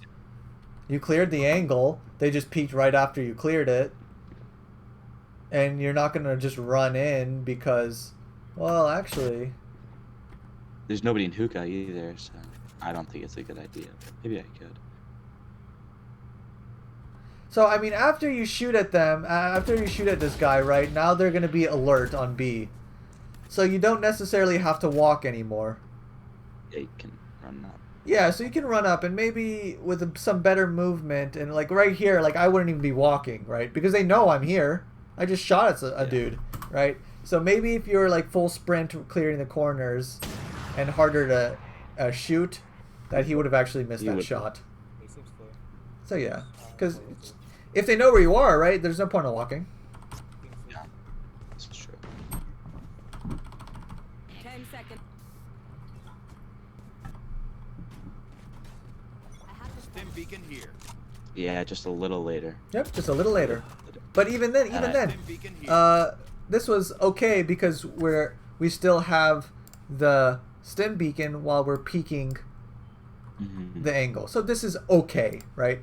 You cleared the angle. They just peeked right after you cleared it. And you're not going to just run in because, well, actually... There's nobody in hookah either, so I don't think it's a good idea. Maybe I could. So, I mean, after you shoot at them, after you shoot at this guy, right, now they're going to be alert on B. So you don't necessarily have to walk anymore. Yeah, you can run up. Yeah, so you can run up and maybe with some better movement and like right here, like I wouldn't even be walking, right? Because they know I'm here. I just shot at a dude, right? So maybe if you're like full sprint clearing the corners and harder to shoot, that he would have actually missed that shot. So yeah, because if they know where you are, right, there's no point in walking. Yeah, this is true. 10 seconds. Stim beacon here. Yeah, just a little later. Yep, just a little later. But even then, Stim beacon here. this was okay because we still have the stim beacon while we're peeking the angle. So this is okay, right?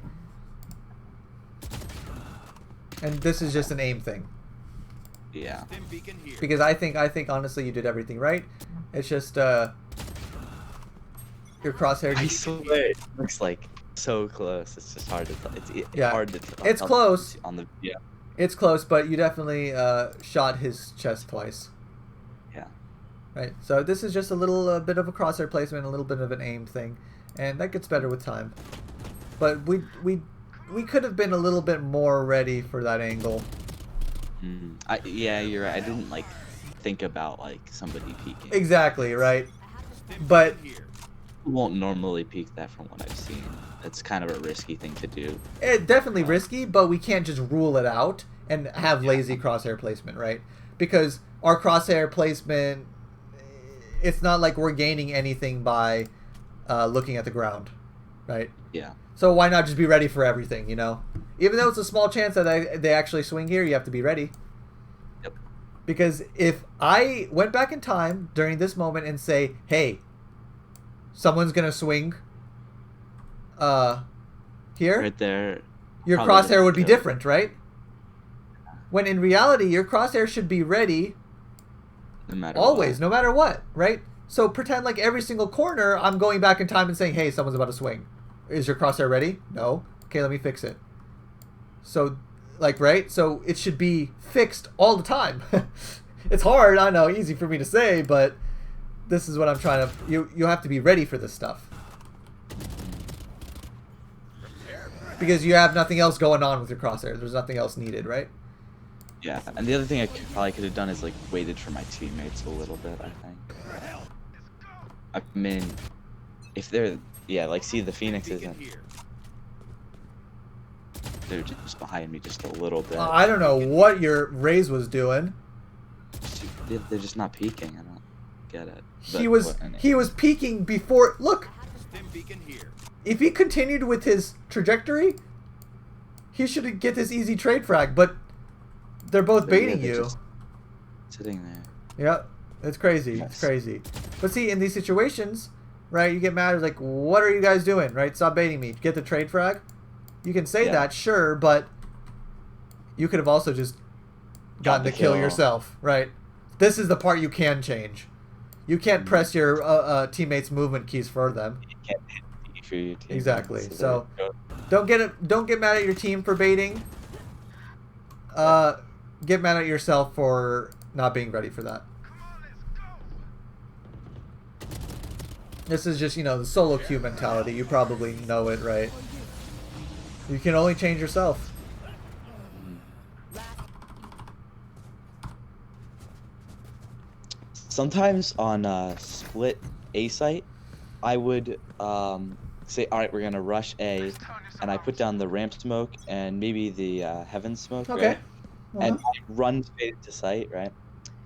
And this is just an aim thing. Yeah. Stim beacon here. Because I think honestly you did everything right. It's just your crosshair. I swear, it looks like so close. It's just hard to tell. It's hard to tell. It's close. On the It's close, but you definitely shot his chest twice. Yeah. Right. So this is just a little bit of a crosshair placement, a little bit of an aim thing, and that gets better with time. But we could have been a little bit more ready for that angle. Yeah, you're right. I didn't like think about like somebody peeking. Exactly, right. Stim But beacon here. You won't normally peek that from what I've seen. It's kind of a risky thing to do. it's definitely risky, but we can't just rule it out and have lazy crosshair placement, right? Because our crosshair placement, it's not like we're gaining anything by looking at the ground, right? Yeah. So why not just be ready for everything, you know? Even though it's a small chance that they actually swing here, you have to be ready. Yep. Because if I went back in time during this moment and say, hey, someone's going to swing here, Right there. your probably crosshair gonna would be kill. different, right? When in reality, your crosshair should be ready No matter always, what. no matter what, right? So pretend like every single corner, I'm going back in time and saying, hey, someone's about to swing. Is your crosshair ready? No. Okay, let me fix it. So, like, right? So it should be fixed all the time. It's hard, I know, easy for me to say, but this is what I'm trying to... You have to be ready for this stuff. Because you have nothing else going on with your crosshair. There's nothing else needed, right? Yeah, and the other thing I probably could have done is like waited for my teammates a little bit. I think. I mean, if they're like see the Phoenix Beacon isn't. here. They're just behind me just a little bit. I don't know what your Raze was doing. They're just not peeking. I don't get it. He was peeking before. Look, Stim beacon here. if he continued with his trajectory, he should get this easy trade frag. But they're both baiting they're you. just sitting there. Yep, it's crazy. Yes. It's crazy. But see, in these situations, right, you get mad. It's like, what are you guys doing? Right, stop baiting me. Get the trade frag. You can say that, sure, but you could have also just gotten the kill yourself, right? This is the part you can change. You can't press your teammates' movement keys for them. You can't hit D for your team. Exactly. So don't get mad at your team for baiting. Get mad at yourself for not being ready for that. This is just, the solo queue mentality. You probably know it, right? You can only change yourself. Sometimes on split A site, I would say, all right, we're gonna rush A, and I put down the ramp smoke and maybe the heaven smoke, Okay. right? And I run straight into site, right?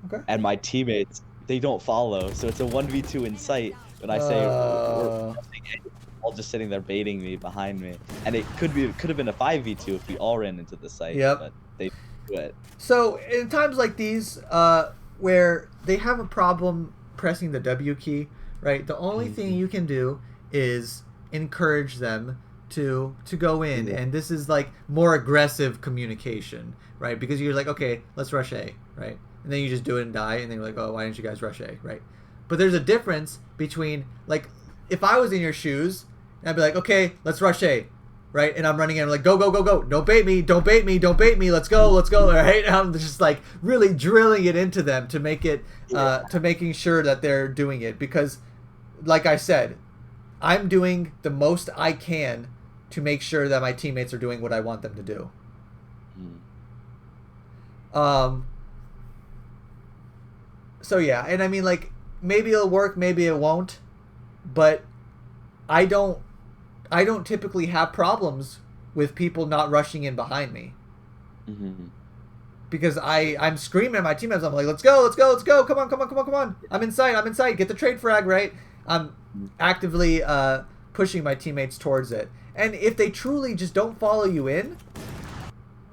Okay. And my teammates, they don't follow, so it's a 1v2 in sight. When I say we're rushing A, all just sitting there baiting me behind me, and it could have been a 5v2 if we all ran into the site. Yep. But they didn't do it. So in times like these, where they have a problem pressing the W key, right? The only thing you can do is encourage them to go in, and this is like more aggressive communication, right? Because you're like, okay, let's rush A, right? And then you just do it and die, and then you're like, oh, why didn't you guys rush A, right? But there's a difference between, like, if I was in your shoes, I'd be like, okay, let's rush A, right? And I'm running in, I'm like, go, go, go, go. Don't bait me, don't bait me, don't bait me. Let's go, right? And I'm just like really drilling it into them to make it, to making sure that they're doing it. Because, like I said, I'm doing the most I can to make sure that my teammates are doing what I want them to do. So yeah, and I mean, like, maybe it'll work, maybe it won't, but I don't typically have problems with people not rushing in behind me. Mm-hmm. Because I'm screaming at my teammates. I'm like, let's go, let's go, let's go. Come on, come on, come on, come on. I'm inside, I'm inside. Get the trade frag, right? I'm actively pushing my teammates towards it. And if they truly just don't follow you in,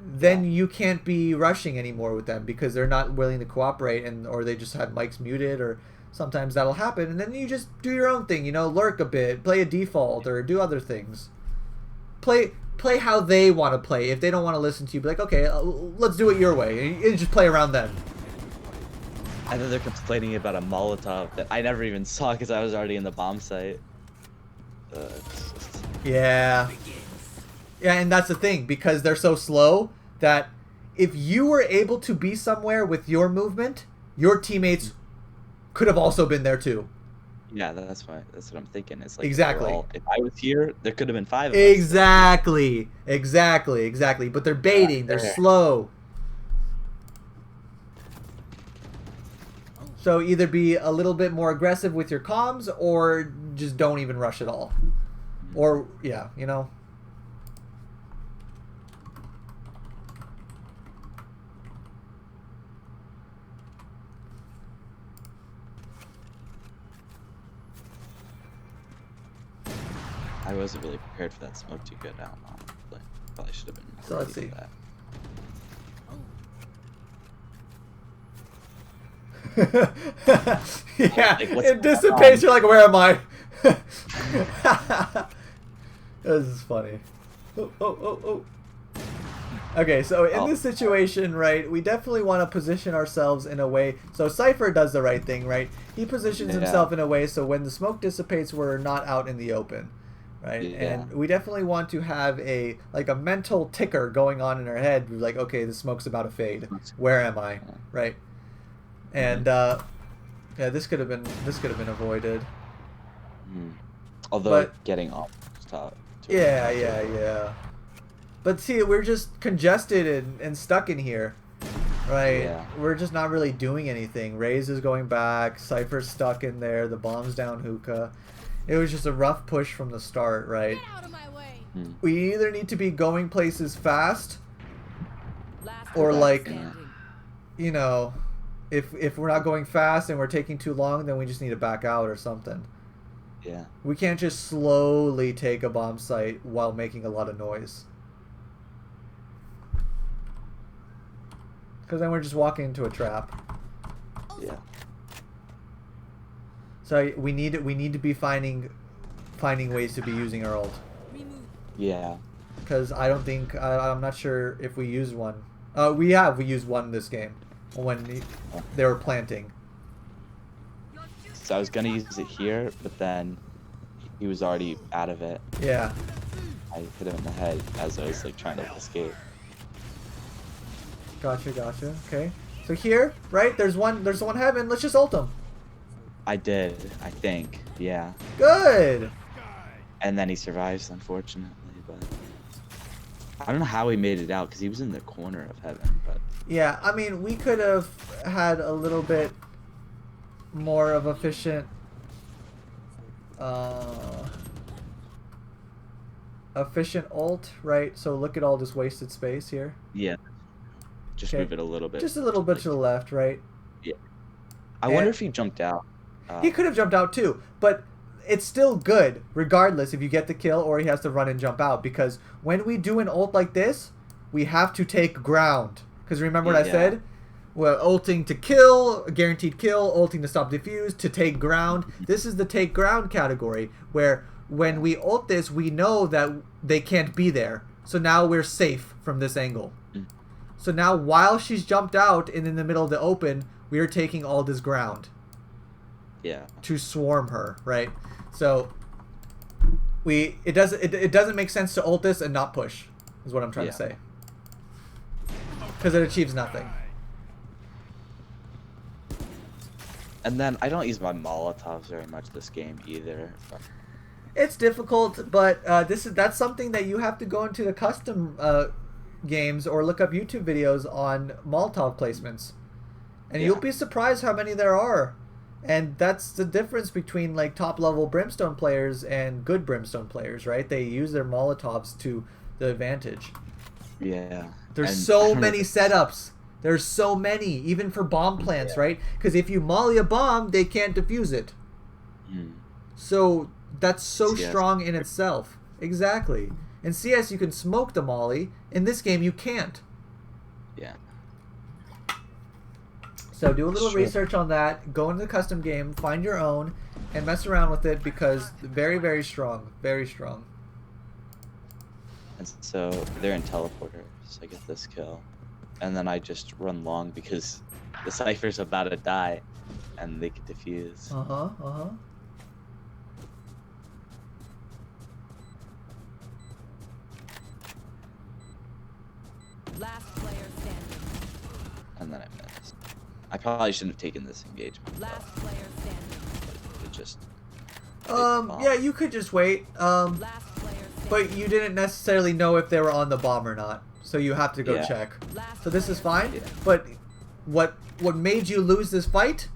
then you can't be rushing anymore with them because they're not willing to cooperate, or they just have mics muted, or sometimes that'll happen. And then you just do your own thing, lurk a bit, play a default, or do other things. Play how they want to play. If they don't want to listen to you, be like, okay, let's do it your way, and just play around them. And then they're complaining about a Molotov that I never even saw because I was already in the bomb site. Yeah. Yeah, and that's the thing, because they're so slow that if you were able to be somewhere with your movement, your teammates could have also been there too. Yeah, that's what I'm thinking. It's like exactly. If I was here, there could have been 5 of us. Exactly. But they're baiting. They're slow. So either be a little bit more aggressive with your comms, or just don't even rush at all. Or yeah, I wasn't really prepared for that smoke to go down. Honestly. Probably should have been. So let's see. Yeah, like, it dissipates. You're like, where am I? This is funny. Oh. Okay, so in this situation, right, we definitely want to position ourselves in a way. So Cypher does the right thing, right? He positions himself in a way so when the smoke dissipates, we're not out in the open. Right, and we definitely want to have a mental ticker going on in our head. We're like, okay, the smoke's about to fade. Where am I? Right, and yeah, this could have been avoided. Although getting off top. Yeah. But see, we're just congested and stuck in here, right? Yeah. We're just not really doing anything. Raze is going back. Cypher's stuck in there. The bomb's down hookah. It was just a rough push from the start, right? Get out of my way. We either need to be going places fast, or if we're not going fast and we're taking too long, then we just need to back out or something. Yeah. We can't just slowly take a bomb site while making a lot of noise. Because then we're just walking into a trap. Yeah. So we need to be finding ways to be using our ult. Yeah. Because I'm not sure if we used one. We used one this game when they were planting. So I was gonna use it here, but then he was already out of it. Yeah. I hit him in the head as I was trying to escape. Gotcha. Okay. So here, right? There's one heaven. Let's just ult him. I did, I think. Yeah. Good. And then he survives, unfortunately, but I don't know how he made it out because he was in the corner of heaven. But yeah, I mean, we could have had a little bit more of efficient ult, right? So look at all this wasted space here. Yeah. Just move it a little bit. Just a little bit to the left, right? Yeah. I wonder if he jumped out. He could have jumped out too, but it's still good regardless if you get the kill or he has to run and jump out, because when we do an ult like this, we have to take ground. Because remember what I said? Well, ulting to kill, guaranteed kill, ulting to stop defuse, to take ground. This is the take ground category, where when we ult this, we know that they can't be there. So now we're safe from this angle. So now while she's jumped out and in the middle of the open, we are taking all this ground. Yeah. To swarm her, right? So it doesn't make sense to ult this and not push, is what I'm trying to say. Because it achieves nothing. And then I don't use my Molotovs very much this game either. But it's difficult, but that's something that you have to go into the custom games or look up YouTube videos on Molotov placements. And you'll be surprised how many there are. And that's the difference between like top level Brimstone players and good Brimstone players, right? They use their Molotovs to the advantage. Yeah. There's so many setups. There's so many, even for bomb plants, right? Because if you molly a bomb, they can't defuse it. So that's so strong in itself. Exactly. In CS, you can smoke the molly. In this game, you can't. Yeah. So do a little research on that. Go into the custom game, find your own, and mess around with it because very, very strong. Very strong. And so they're in teleporter, so I get this kill. And then I just run long because the Cypher's about to die and they can defuse. Last player standing. And then I missed. I probably shouldn't have taken this engagement. Last player standing. It just yeah, you could just wait. Last player standing. But you didn't necessarily know if they were on the bomb or not. So you have to go check. So this is fine. Yeah. But what made you lose this fight?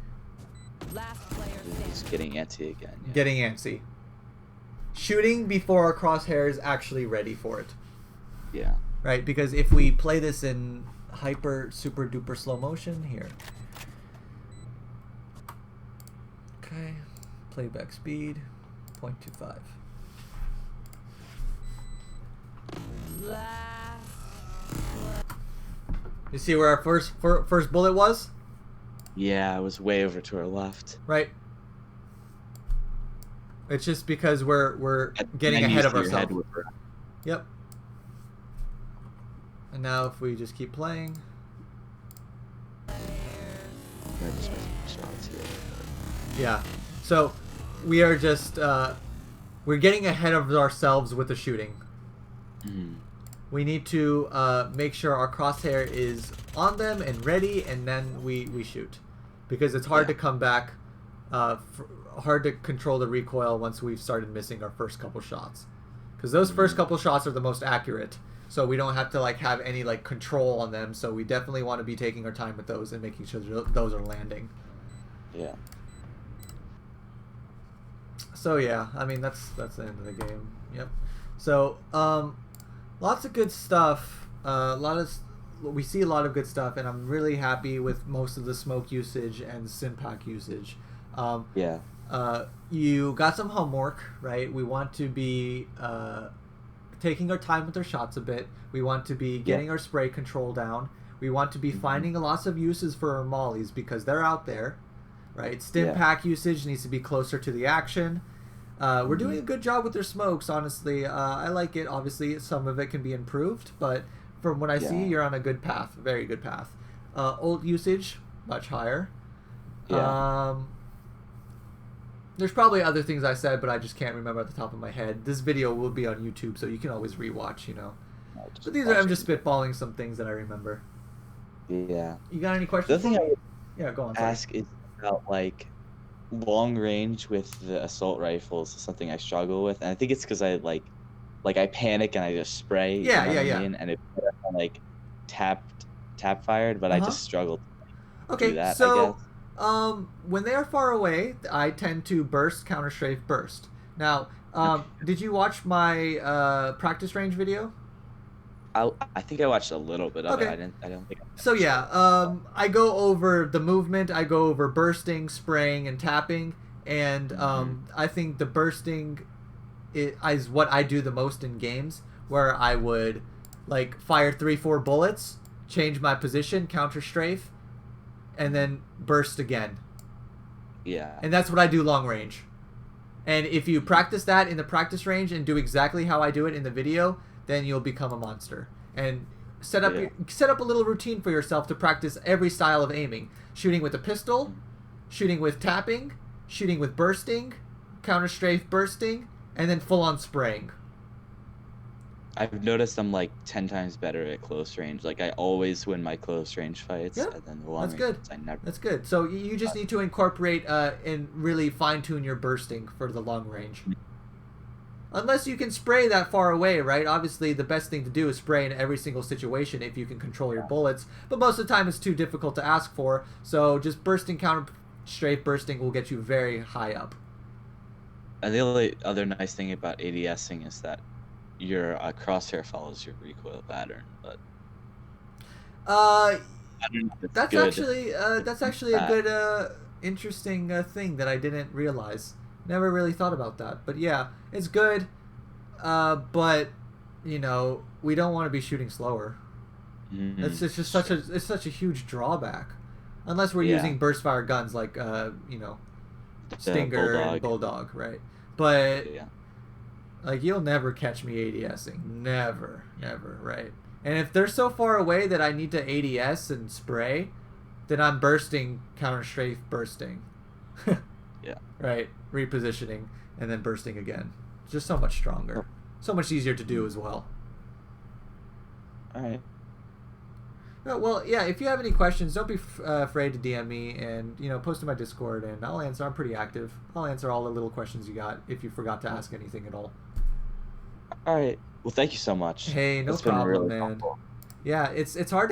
Last player standing. He's getting antsy again. Yeah. Getting antsy. Shooting before our crosshair is actually ready for it. Yeah. Right? Because if we play this in hyper super duper slow motion here. Okay. Playback speed 0.25. You see where our first bullet was? Yeah, it was way over to our left. Right. It's just because we're getting ahead of ourselves. Yep. And now if we just keep playing. Yeah. So we are just we're getting ahead of ourselves with the shooting. We need to make sure our crosshair is on them and ready, and then we shoot, because it's hard to come back, hard to control the recoil once we've started missing our first couple shots, because those first couple shots are the most accurate. So we don't have to like have any like control on them. So we definitely want to be taking our time with those and making sure those are landing. Yeah. So yeah, I mean that's the end of the game. Yep. So lots of good stuff. We see a lot of good stuff, and I'm really happy with most of the smoke usage and Simpack usage. Yeah. You got some homework, right? We want to be taking our time with our shots a bit. We want to be getting our spray control down. We want to be finding lots of uses for our mollies because they're out there, right? Stimpack usage needs to be closer to the action. We're doing a good job with their smokes, honestly. I like it. Obviously, some of it can be improved, but from what I see, you're on a good path, very good path. Ult usage, much higher. Yeah. There's probably other things I said, but I just can't remember at the top of my head. This video will be on YouTube, so you can always rewatch, you know. But these are, I'm just spitballing some things that I remember. Yeah. You got any questions? The thing I would go on. ask is about like long range with the assault rifles is something I struggle with, and I think it's because I like I panic and I just spray. Yeah. And it like tap fired, but I just struggle to do that, I guess. When they are far away, I tend to burst, counter strafe, burst. Now, did you watch my practice range video? I think I watched a little bit of it. I don't think. So yeah, I go over the movement. I go over bursting, spraying, and tapping, and I think the bursting is what I do the most in games, where I would like fire 3-4 bullets, change my position, counter strafe, and then burst again. Yeah. And that's what I do long range. And if you practice that in the practice range and do exactly how I do it in the video, then you'll become a monster. And set up a little routine for yourself to practice every style of aiming. Shooting with a pistol, shooting with tapping, shooting with bursting, counter strafe bursting, and then full on spraying. I've noticed I'm like 10 times better at close range. Like I always win my close range fights. Yeah, and then the long that's range good. I never. That's good. So you just need to incorporate and really fine tune your bursting for the long range. Unless you can spray that far away, right? Obviously, the best thing to do is spray in every single situation if you can control your bullets. But most of the time, it's too difficult to ask for. So just bursting, counter strafe bursting will get you very high up. And the only other nice thing about ADSing is that your crosshair follows your recoil pattern. But that's actually a good, interesting thing that I didn't realize. Never really thought about that, but yeah, it's good. But you know, we don't want to be shooting slower. Mm-hmm. It's just such a huge drawback, unless we're using burst fire guns like you know, Stinger and Bulldog, right? But like you'll never catch me ADSing, never, right? And if they're so far away that I need to ADS and spray, then I'm bursting, counter strafe, bursting. Yeah. Right. Repositioning and then bursting again. It's just so much stronger. So much easier to do as well. Alright. Well, yeah, if you have any questions, don't be afraid to DM me and, you know, post in my Discord and I'll answer. I'm pretty active. I'll answer all the little questions you got if you forgot to ask anything at all. Alright. Well, thank you so much. Hey, no problem, man. Yeah, it's hard to